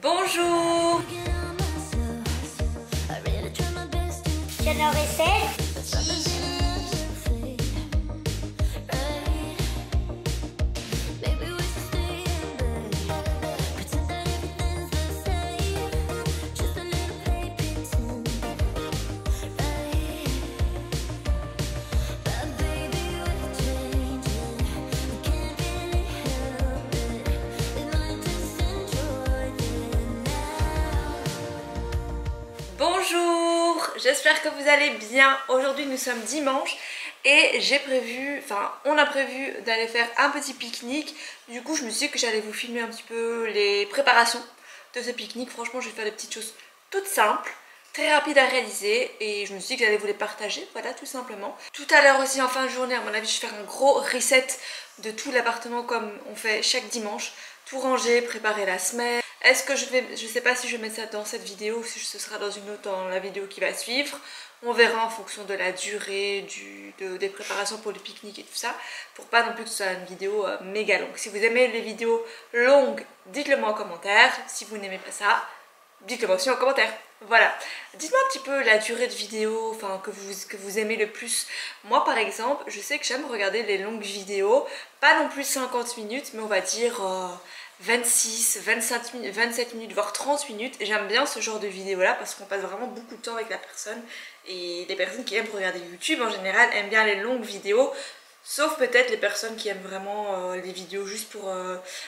Bonjour. Je leur essaie. Bonjour, j'espère que vous allez bien. Aujourd'hui nous sommes dimanche et on a prévu d'aller faire un petit pique-nique. Du coup je me suis dit que j'allais vous filmer un petit peu les préparations de ce pique-nique. Franchement je vais faire des petites choses toutes simples, très rapides à réaliser et je me suis dit que j'allais vous les partager, voilà tout simplement. Tout à l'heure aussi en fin de journée à mon avis je vais faire un gros reset de tout l'appartement comme on fait chaque dimanche. Tout ranger, préparer la semaine. Est-ce que je sais pas si je vais mettre ça dans cette vidéo ou si ce sera dans une autre, dans la vidéo qui va suivre. On verra en fonction de la durée des préparations pour le pique-nique et tout ça, pour pas non plus que ce soit une vidéo méga longue. Si vous aimez les vidéos longues, dites-le moi en commentaire. Si vous n'aimez pas ça, dites-le moi aussi en commentaire. Voilà, dites-moi un petit peu la durée de vidéo que vous aimez le plus. Moi par exemple, je sais que j'aime regarder les longues vidéos, pas non plus 50 minutes, mais on va dire 26, 25 minutes, 27 minutes, voire 30 minutes. J'aime bien ce genre de vidéo là parce qu'on passe vraiment beaucoup de temps avec la personne. Et les personnes qui aiment regarder YouTube en général aiment bien les longues vidéos. Sauf peut-être les personnes qui aiment vraiment les vidéos juste pour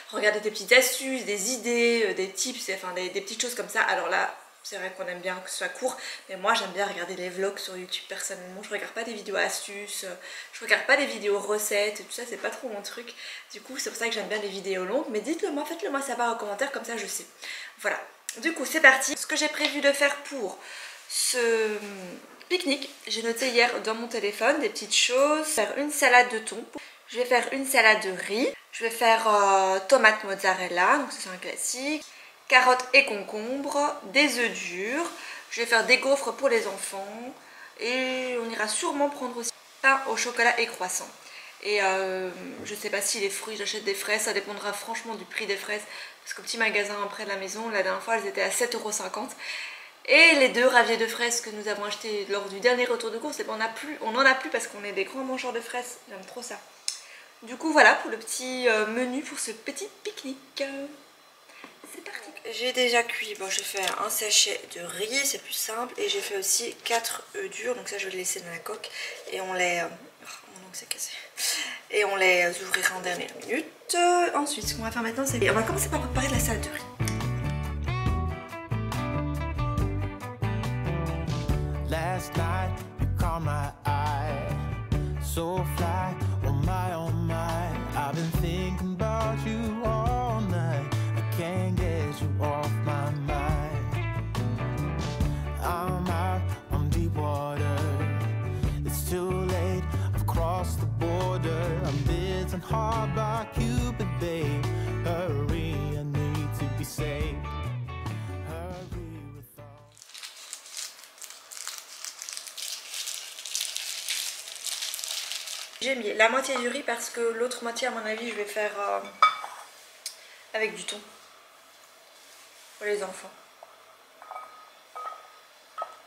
regarder des petites astuces, des idées, des tips, enfin des petites choses comme ça. Alors là, c'est vrai qu'on aime bien que ce soit court, mais moi j'aime bien regarder les vlogs sur YouTube personnellement. Je regarde pas des vidéos astuces, je regarde pas des vidéos recettes, tout ça c'est pas trop mon truc. Du coup c'est pour ça que j'aime bien les vidéos longues, mais dites-le moi, faites-le moi savoir en commentaire, comme ça je sais. Voilà, du coup c'est parti. Ce que j'ai prévu de faire pour ce pique-nique, j'ai noté hier dans mon téléphone des petites choses. Faire une salade de thon, je vais faire une salade de riz, je vais faire tomate mozzarella, donc c'est un classique, carottes et concombres, des œufs durs, je vais faire des gaufres pour les enfants et on ira sûrement prendre aussi pain au chocolat et croissant. Et je sais pas si les fruits, j'achète des fraises, ça dépendra franchement du prix des fraises parce qu'au petit magasin près de la maison, la dernière fois elles étaient à 7,50 €. Et les 2 raviers de fraises que nous avons achetés lors du dernier retour de course, et ben on n'en a plus parce qu'on est des grands mangeurs de fraises, j'aime trop ça. Du coup voilà pour le petit menu pour ce petit pique-nique. C'est parti. J'ai déjà cuit, bon j'ai fait un sachet de riz, c'est plus simple, et j'ai fait aussi 4 œufs durs, donc ça je vais les laisser dans la coque et on les... mon ongle s'est cassé. Et on les ouvrira en dernière minute. Ensuite ce qu'on va faire maintenant c'est... On va commencer par préparer la salade de riz. Last night you caught my eye, so fly, oh my, I've been thinking about you all night, I can't get you off my mind, I'm out on deep water, it's too late, I've crossed the border, I'm bitten hard by Cupid, babe, hurry, I need to be saved. J'ai mis la moitié du riz parce que l'autre moitié à mon avis je vais faire avec du thon pour les enfants.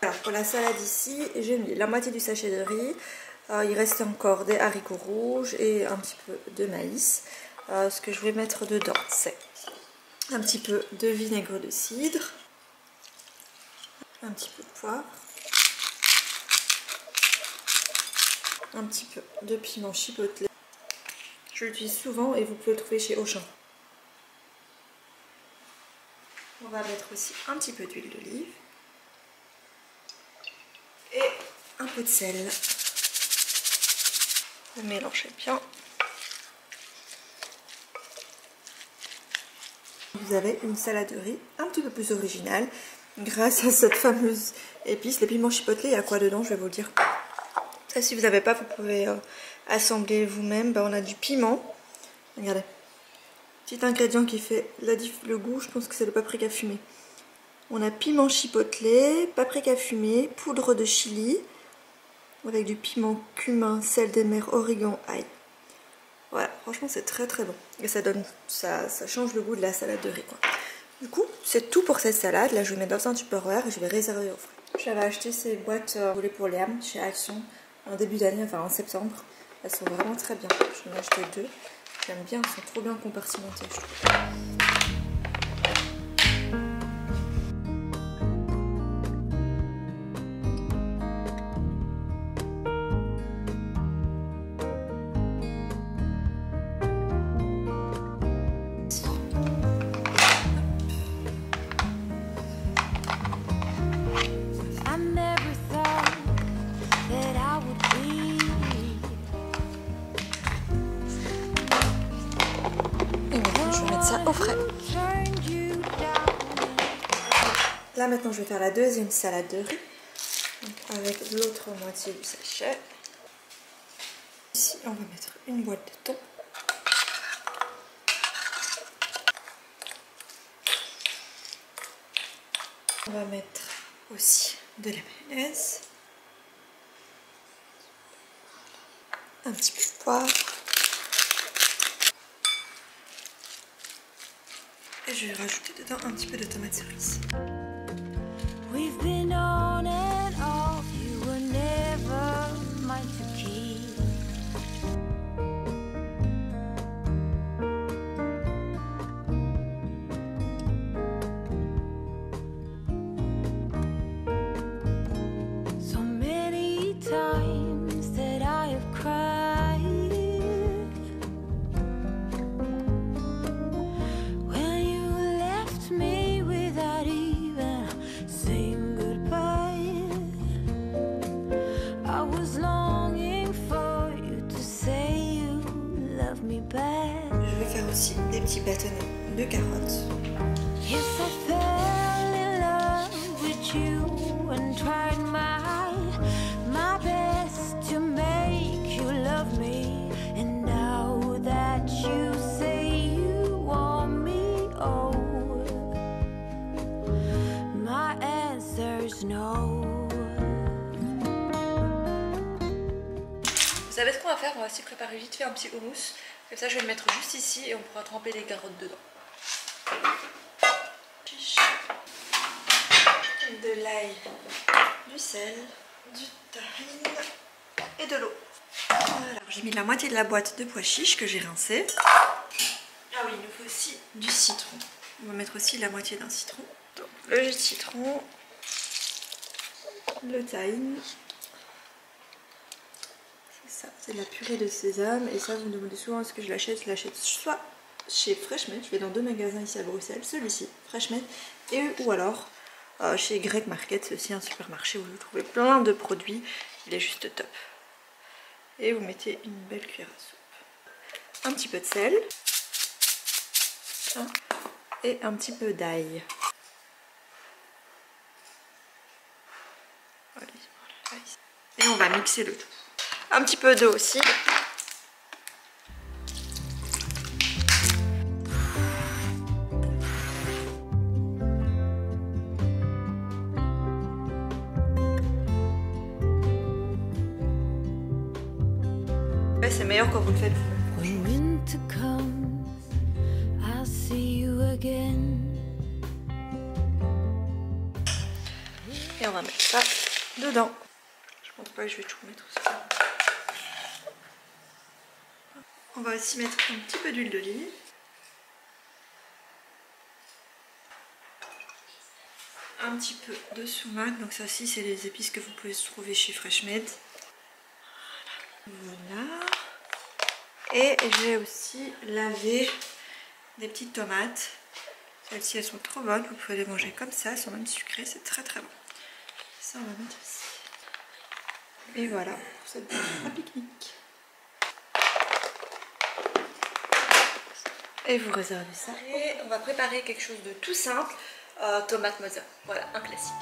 Alors pour la salade ici j'ai mis la moitié du sachet de riz, il reste encore des haricots rouges et un petit peu de maïs. Ce que je vais mettre dedans c'est un petit peu de vinaigre de cidre, un petit peu de poivre, un petit peu de piment chipotelé. Je l'utilise souvent et vous pouvez le trouver chez Auchan. On va mettre aussi un petit peu d'huile d'olive et un peu de sel. Vous mélangez bien. Vous avez une salade de riz un petit peu plus originale grâce à cette fameuse épice. Les piments chipotelés, il y a quoi dedans? Je vais vous le dire. Ça, si vous n'avez pas, vous pouvez assembler vous-même. On a du piment. Regardez. Petit ingrédient qui fait le goût, je pense que c'est le paprika fumé. On a piment chipotelé, paprika fumé, poudre de chili, avec du piment, cumin, sel de mer, origan, ail. Voilà, franchement c'est très très bon. Et ça donne, ça change le goût de la salade de riz quoi. Du coup, c'est tout pour cette salade. Là, je vais mettre dans un tupperware et je vais réserver au frais. J'avais acheté ces boîtes roulées pour les âmes chez Action en début d'année, enfin en septembre. Elles sont vraiment très bien. J'en ai acheté 2. J'aime bien, elles sont trop bien compartimentées, je trouve. Ça au frais. Là maintenant je vais faire la deuxième salade de riz donc avec l'autre moitié du sachet. Ici on va mettre une boîte de thon. On va mettre aussi de la mayonnaise, un petit peu de poivre. Et je vais rajouter dedans un petit peu de tomate cerise. We've been on and off, you were never mine to keep. So many times that I have cried. Je vais faire aussi des petits bâtonnets de carottes. Yes, I fell in love with you and tried my best to make you love me. And now that you say you want me, oh, my answer's no. Vous savez ce qu'on va faire? On va aussi préparer vite fait un petit houmous. Comme ça je vais le mettre juste ici et on pourra tremper les carottes dedans. De l'ail, du sel, du tahine et de l'eau. Alors j'ai mis la moitié de la boîte de pois chiches que j'ai rincé. Ah oui, il nous faut aussi du citron. On va mettre aussi la moitié d'un citron. Donc, le jus de citron, le tahine. Ça, c'est de la purée de sésame et ça vous me demandez souvent est-ce que je l'achète soit chez Freshmed, je vais dans 2 magasins ici à Bruxelles, celui-ci Freshmed ou alors chez Greg Market, c'est aussi un supermarché où vous trouvez plein de produits, il est juste top. Et vous mettez une belle cuillère à soupe, un petit peu de sel et un petit peu d'ail. Et on va mixer le tout. Un petit peu d'eau aussi. Ouais, c'est meilleur quand vous le faites. Et on va mettre ça dedans. Je pense pas que je vais tout mettre aussi. On va aussi mettre un petit peu d'huile d'olive. Un petit peu de sumac. Donc ça aussi c'est les épices que vous pouvez trouver chez Freshmed. Voilà. Et j'ai aussi lavé des petites tomates. Celles-ci elles sont trop bonnes. Vous pouvez les manger comme ça. Elles sont même sucrées. C'est très très bon. Ça on va mettre ici. Et voilà pour cette pique-nique. Et vous réservez ça. Et on va préparer quelque chose de tout simple. Tomate mozza. Voilà, un classique.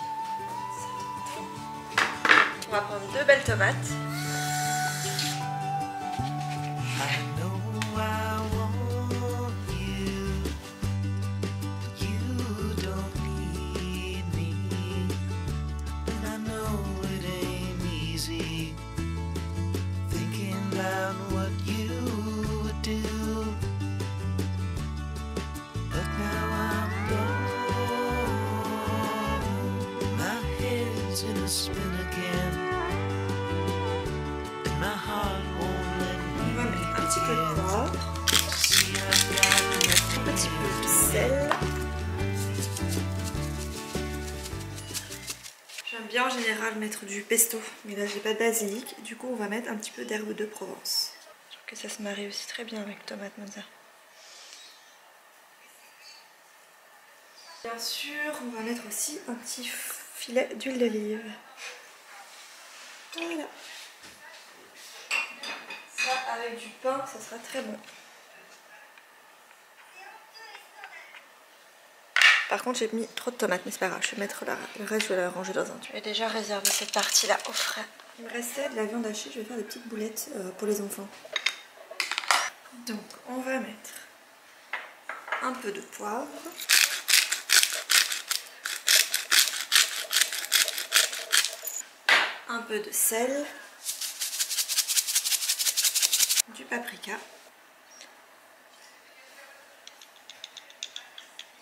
On va prendre 2 belles tomates. sel. J'aime bien en général mettre du pesto, mais là j'ai pas de basilic. Du coup on va mettre un petit peu d'herbe de Provence. Je trouve que ça se marie aussi très bien avec tomate mozza. Bien sûr, on va mettre aussi un petit filet d'huile d'olive. Voilà. Ça, avec du pain, ça sera très bon. Par contre, j'ai mis trop de tomates, mais c'est pas grave. Je vais mettre le reste, je vais la ranger dans un tube. Je vais déjà réserver cette partie-là au frais. Il me restait de la viande hachée. Je vais faire des petites boulettes pour les enfants. Donc, on va mettre un peu de poivre. Un peu de sel, du paprika.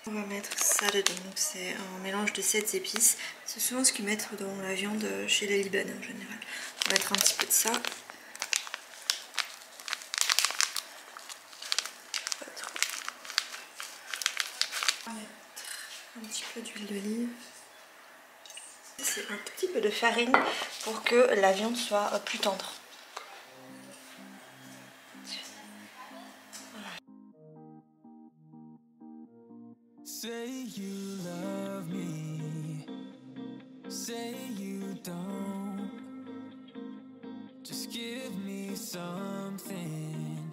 On va mettre ça dedans, donc c'est un mélange de 7 épices. C'est souvent ce qu'ils mettent dans la viande chez les Libanais en général. On va mettre un petit peu de ça. On va mettre un petit peu d'huile d'olive. C'est un tout petit peu de farine pour que la viande soit plus tendre. Say you love me, say you don't. Just give me something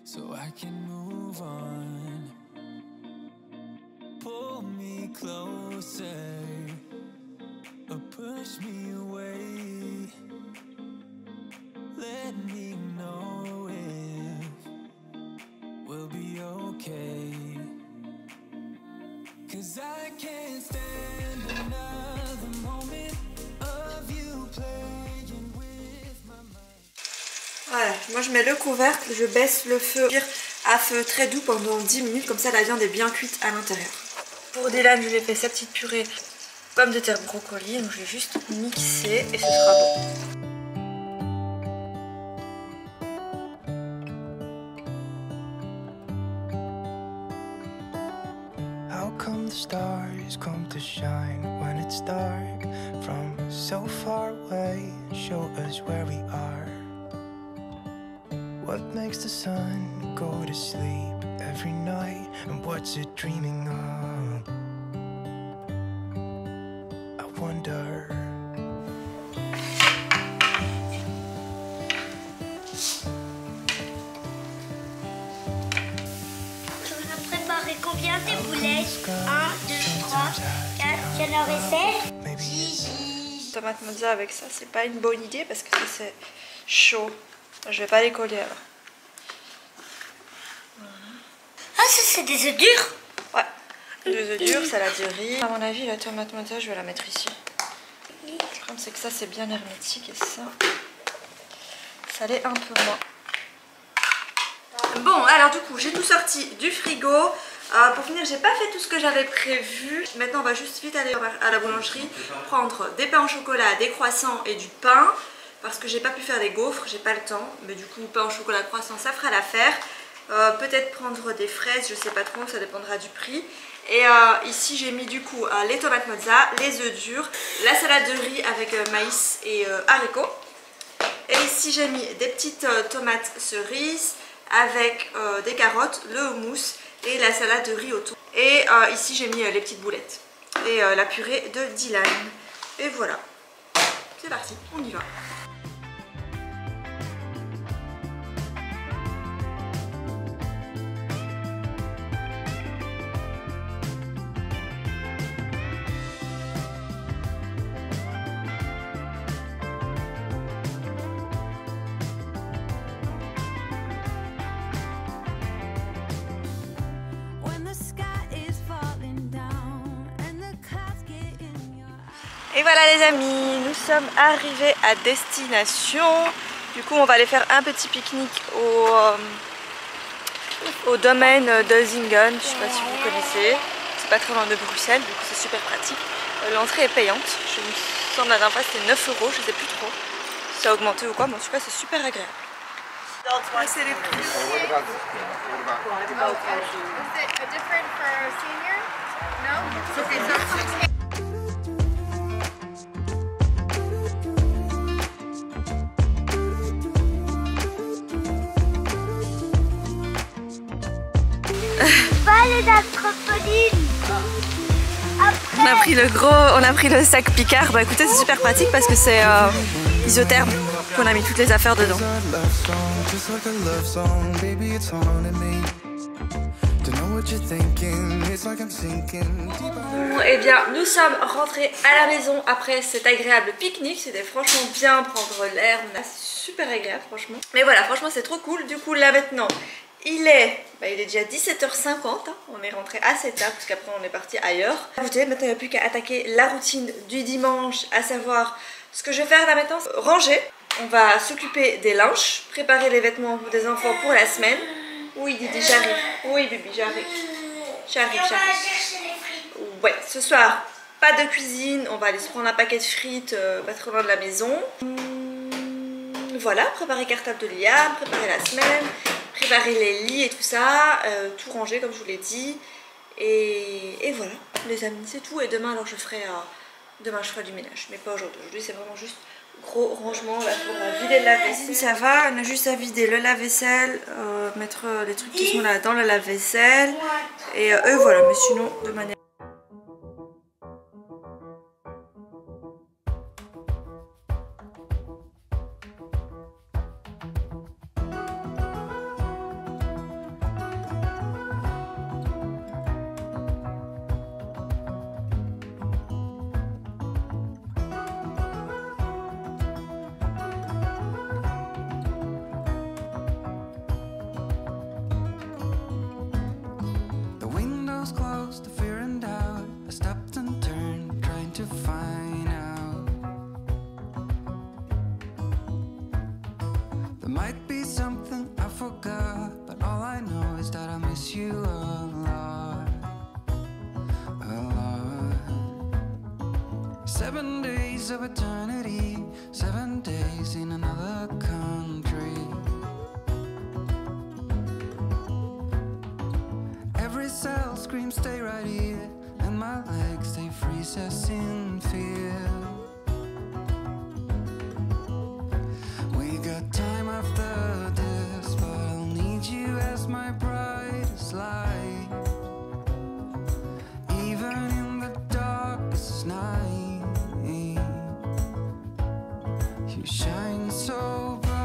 so I can move on. Pull me closer or push me away. Let me know if we'll be okay. 'Cause I can't stand another moment of you playing with my mind. Voilà, moi je mets le couvercle, je baisse le feu à feu très doux pendant 10 minutes, comme ça la viande est bien cuite à l'intérieur. Pour Dylan, je lui ai fait sa petite purée pommes de terre brocoli, donc je vais juste mixer et ce sera bon. How come the stars come to shine when it's dark from so far away and show us where we are? What makes the sun go to sleep every night and what's it dreaming of? I wonder. On a préparé combien de boulettes? 1, 2, 3, 4, j'en aurais 7. Gigi. Tomate mozza avec ça, c'est pas une bonne idée parce que c'est chaud. Je vais pas les coller alors. Ah, ça c'est des œufs durs? Ouais, 2 œufs durs, salade de riz. À mon avis, la tomate mozza, je vais la mettre ici. Le problème, c'est que ça, c'est bien hermétique et ça l'est un peu moins. Bon, alors du coup, j'ai tout sorti du frigo. Pour finir, j'ai pas fait tout ce que j'avais prévu. Maintenant, on va juste vite aller à la boulangerie prendre des pains au chocolat, des croissants et du pain. Parce que j'ai pas pu faire des gaufres, j'ai pas le temps. Mais du coup, pain au chocolat, croissant, ça fera l'affaire. Peut-être prendre des fraises, je sais pas trop, ça dépendra du prix. Et ici, j'ai mis du coup les tomates mozza, les œufs durs, la salade de riz avec maïs et haricots. Et ici, j'ai mis des petites tomates cerises avec des carottes, le houmous et la salade de riz autour. Et ici, j'ai mis les petites boulettes et la purée de Dylan. Et voilà, c'est parti, on y va. Et voilà les amis, nous sommes arrivés à destination. Du coup on va aller faire un petit pique-nique au domaine de Zingen. Je sais pas si vous connaissez, c'est pas très loin de Bruxelles, du coup c'est super pratique. L'entrée est payante, je me semble la dernière fois c'était 9 €, je sais plus trop si ça a augmenté ou quoi, mais en tout cas c'est super agréable. C'est les prix. Pas les trampoline. On a pris le sac Picard. Bah écoutez, c'est super pratique parce que c'est isotherme. On a mis toutes les affaires dedans. Bon, eh bien, nous sommes rentrés à la maison après cet agréable pique-nique. C'était franchement bien prendre l'air. C'est super agréable, franchement. Mais voilà, franchement, c'est trop cool. Du coup, là maintenant, il est déjà 17h50. Hein. On est rentré assez tard parce qu'après, on est parti ailleurs. Écoutez, maintenant, il n'y a plus qu'à attaquer la routine du dimanche, à savoir ce que je vais faire là maintenant, ranger. On va s'occuper des linges, préparer les vêtements des enfants pour la semaine. Oui, Didi, j'arrive. Oui, Bibi, j'arrive. J'arrive. Ouais, ce soir, pas de cuisine. On va aller se prendre un paquet de frites pas trop loin de la maison. Voilà, préparer cartable de Liam, préparer la semaine, préparer les lits et tout ça. Tout ranger comme je vous l'ai dit. Et voilà, les amis, c'est tout. Et demain, alors je ferai du ménage. Mais pas aujourd'hui. Aujourd'hui, c'est vraiment juste gros rangement. Là, pour vider le lave-vaisselle. Ça va, on a juste à vider le lave-vaisselle, mettre les trucs qui sont là dans le lave-vaisselle. Et voilà, mais sinon, de manière... Close to fear and doubt, I stopped and turned, trying to find out. There might be something I forgot, but all I know is that I miss you a lot, a lot. 7 days of eternity, 7 days in another country. Every cell screams stay right here, and my legs they freeze us in fear. We got time after this, but I'll need you as my brightest light. Even in the darkest night, you shine so bright.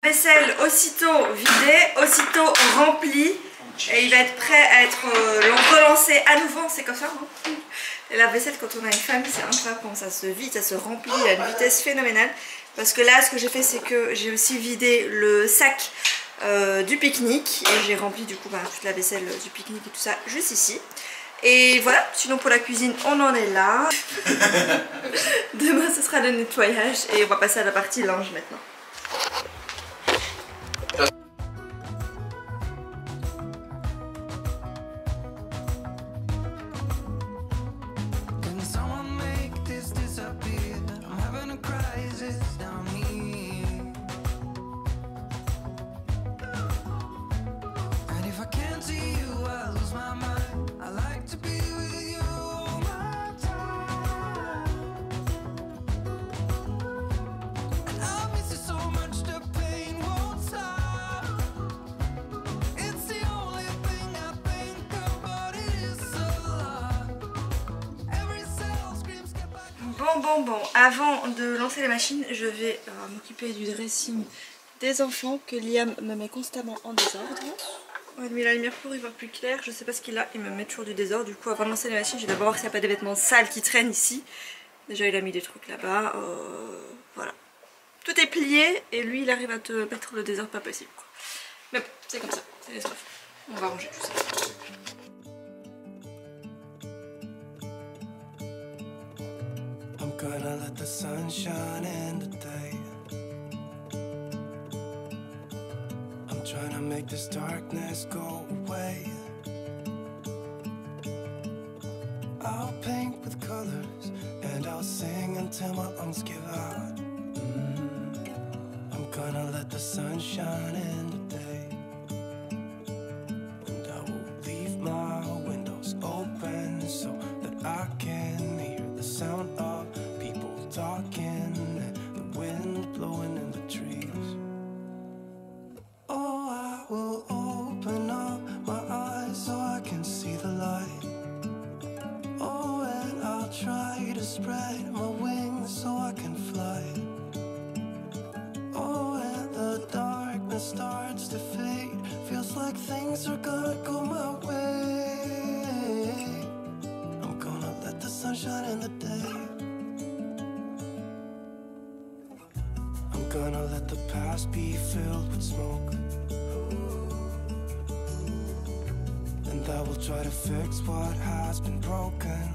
Vaisselle aussitôt vidée, aussitôt remplie, et il va être prêt à être relancé à nouveau. C'est comme ça, hein. Et la vaisselle, quand on a une famille, c'est incroyable comment ça se vide, ça se remplit à une vitesse phénoménale. Parce que là, ce que j'ai fait, c'est que j'ai aussi vidé le sac du pique-nique, et j'ai rempli du coup toute la vaisselle du pique-nique et tout ça juste ici. Et voilà, sinon pour la cuisine, on en est là. Demain, ce sera le nettoyage, et on va passer à la partie linge maintenant. Bon, avant de lancer les machines, je vais m'occuper du dressing des enfants que Liam me met constamment en désordre. On va mettre la lumière pour y voir plus clair, je sais pas ce qu'il a, il me met toujours du désordre. Du coup, avant de lancer les machines, je vais d'abord voir s'il n'y a pas des vêtements sales qui traînent ici. Déjà, il a mis des trucs là-bas, voilà. Tout est plié et lui, il arrive à te mettre le désordre pas possible, quoi. Mais bon, c'est comme ça, c'est les enfants. On va ranger tout ça. Gonna let the sun shine in the day. I'm trying to make this darkness go away. sunshine in the day. And I will leave my windows open so that I can hear the sound of people talking and the wind blowing in the trees. Oh, I will open up my eyes so I can see the light. Oh, and I'll try to spread my wings so I can fly. Oh, and the darkness starts to fade. Feels like things are gonna go my way. I'm gonna let the sun shine in the day. I'm gonna let the past be filled with smoke. And I will try to fix what has been broken.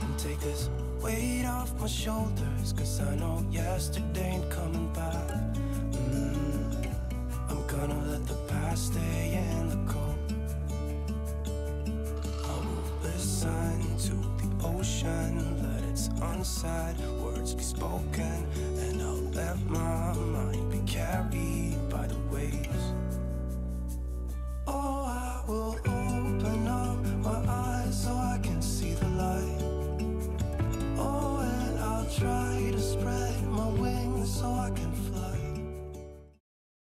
And take this weight off my shoulders, 'cause I know yesterday ain't coming back. I'm gonna let the past stay in the cold. I will listen to the ocean, let its unsaid words be spoken. And I'll let my mind be carried by the waves. Oh, I will open up my eyes so I can see the light. Oh, and I'll try to spread my wings so I can fly.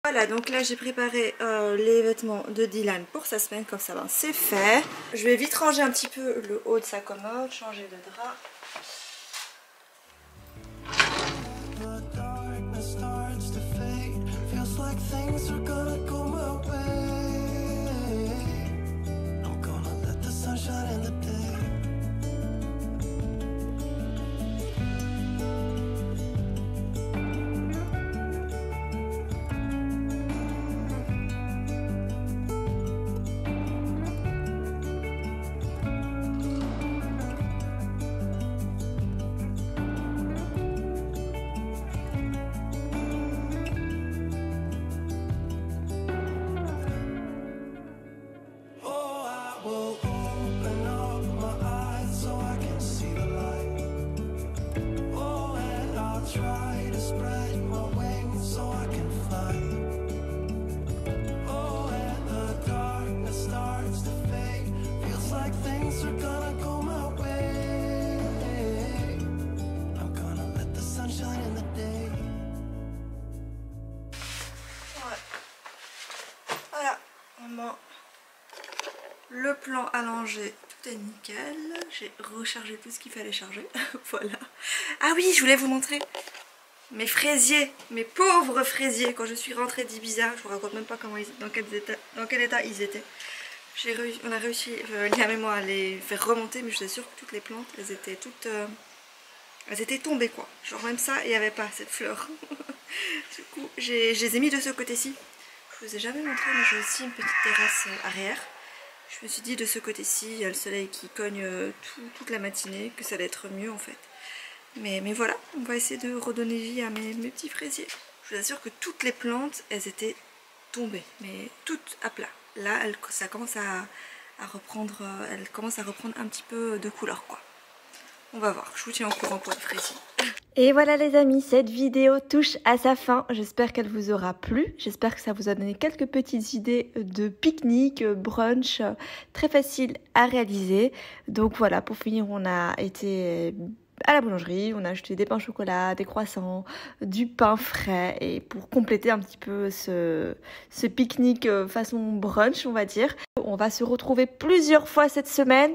Voilà, donc là j'ai préparé les vêtements de Dylan pour sa semaine, comme ça ben, c'est fait. Je vais vite ranger un petit peu le haut de sa commode, changer de drap. The darkness starts to fade. Feels like things are gonna go my way. I'm gonna let the sun shine in the day. Le plan allongé, tout est nickel. J'ai rechargé tout ce qu'il fallait charger. Voilà. Ah oui, je voulais vous montrer mes fraisiers, mes pauvres fraisiers. Quand je suis rentrée d'Ibiza, je vous raconte même pas comment dans quel état ils étaient. On a réussi, Liam et moi, à les faire remonter, mais je suis sûre que toutes les plantes, elles étaient toutes... elles étaient tombées quoi. Genre même ça, il n'y avait pas cette fleur. Du coup, je les ai mis de ce côté-ci. Je vous ai jamais montré, mais j'ai aussi une petite terrasse arrière. Je me suis dit de ce côté-ci, il y a le soleil qui cogne toute la matinée, que ça allait être mieux en fait. Mais voilà, on va essayer de redonner vie à mes petits fraisiers. Je vous assure que toutes les plantes, elles étaient tombées, mais toutes à plat. Là, ça commence à reprendre, elle commence à reprendre un petit peu de couleur quoi. On va voir, je vous tiens au courant pour les fraisiers. Et voilà les amis, cette vidéo touche à sa fin. J'espère qu'elle vous aura plu. J'espère que ça vous a donné quelques petites idées de pique-nique, brunch, très facile à réaliser. Donc voilà, pour finir, on a été à la boulangerie, on a acheté des pains au chocolat, des croissants, du pain frais. Et pour compléter un petit peu ce pique-nique façon brunch, on va dire. On va se retrouver plusieurs fois cette semaine.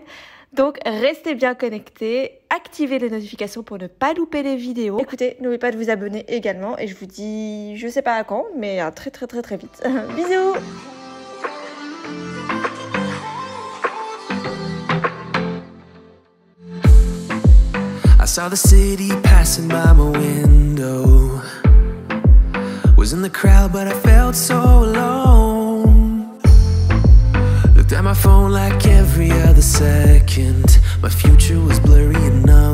Donc restez bien connectés, activez les notifications pour ne pas louper les vidéos. Écoutez, n'oubliez pas de vous abonner également et je vous dis, je sais pas à quand, mais à très vite. Bisous. I saw the city passing by my window. Was in the crowd but I felt so alone. Looked at my phone like every other second. My future was blurry enough.